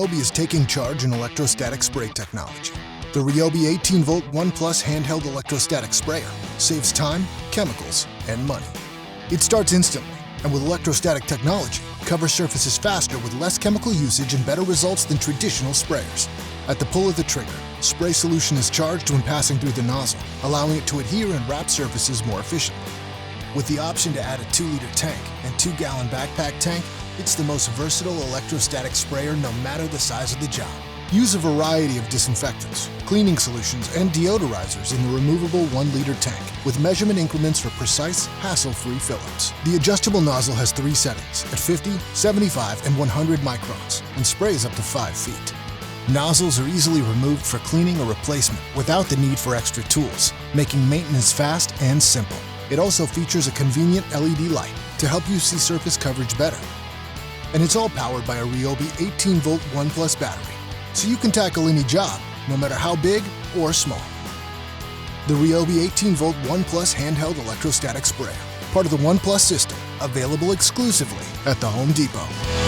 RYOBI is taking charge in electrostatic spray technology. The RYOBI 18V ONE Handheld Electrostatic Sprayer saves time, chemicals, and money. It starts instantly, and with electrostatic technology, covers surfaces faster with less chemical usage and better results than traditional sprayers. At the pull of the trigger, spray solution is charged when passing through the nozzle, allowing it to adhere and wrap surfaces more efficiently. With the option to add a 2-liter tank and 2-gallon backpack tank, it's the most versatile electrostatic sprayer no matter the size of the job. Use a variety of disinfectants, cleaning solutions, and deodorizers in the removable 1-liter tank with measurement increments for precise, hassle-free fill-ups. The adjustable nozzle has 3 settings at 50, 75, and 100 microns and sprays up to 5 feet. Nozzles are easily removed for cleaning or replacement without the need for extra tools, making maintenance fast and simple. It also features a convenient LED light to help you see surface coverage better. And it's all powered by a RYOBI 18V ONE+ battery, so you can tackle any job, no matter how big or small. The RYOBI 18V ONE+ Handheld Electrostatic Sprayer, part of the ONE+ system, available exclusively at the Home Depot.